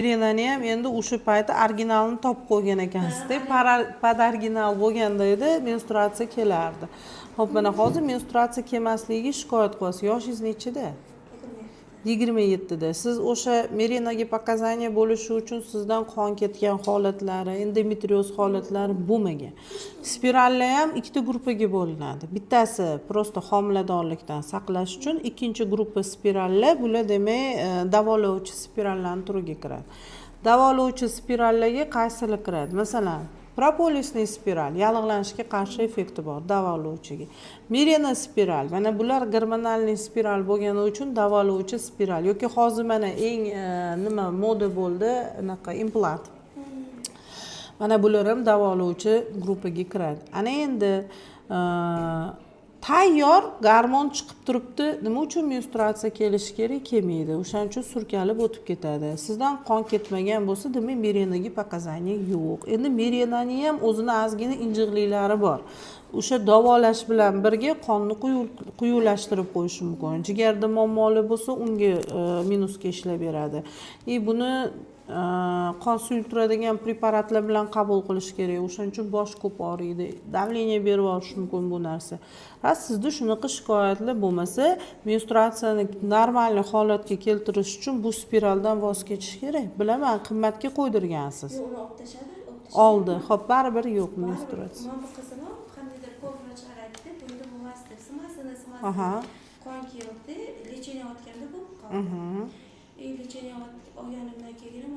Mirenani ham endi o'sha payti originalini topib qo'ygan ekansizda. Podoriginal bo'lganda edi, menstruatsiya kelardi. Xo'p, mana hozir menstruatsiya kelmasligiga shikoyat qilyapsiz. Yoshingiz nechida? 27da. Siz o'sha Mirenaga показания bo'lishi uchun sizdan qon ketgan holatlari, endometrioz holatlari bo'lmagan. Spirallar ham ikkita gruppaga bo'linadi. Bittasi prosta homiladorlikdan saqlash uchun, ikkinchi gruppa spirallar, bular demak davolovchi spirallarning turiga kiradi. Davolovchi spirallarga qaysilar kiradi? Masalan, propolisli spiral, yallig'lanishga qarshi effekti bor davolovchiga. Mirena spiral, mana bular gormonalniy spiral bo'lgani uchun davolovchi spiral yoki hozir mana eng nima moda bo'ldi, unaqa implant. Mana bular ham davolovchi gruppaga kiradi. Ana endi tayyor gormon chiqib turibdi, nima uchun menstruatsiya kelishi kerak? Kelmaydi. O'shaning uchun surkalib o'tib ketadi. Sizdan qon ketmagan bo'lsa, demak mirenaga показания yo'q. Endi mirenani ham o'zini ozgina injiqliklari bor. O'sha davolash bilan birga qonni quyuqlashtirib qo'yishi mumkin. Jigarda muammolar bo'lsa, unga minusga ishlab beradi. Buni qon suyultiradigan preparatlar bilan qabul qilish kerak. O'shaning uchun bosh ko'p og'riydi. Davleniya berib olish mumkin bu narsa. Sizda shunaqa shikoyatlar bo'lmasa, menstruatsiyani normal holatga keltirish uchun bu spiraldan voz kechish kerak. Bilaman, qimmatga qo'ydirgansiz. Yo'q, uni olib tashadi. Oldi. Xo'p, baribir yo'q menstruatsiya. Mana bu qizim qandaydir ko'rvrachlar aytdi, bunda bo'lmas deb, simasini qon keldi, lecheniya otganda bo'lib qoldi. Lecheniya olganimdan keyin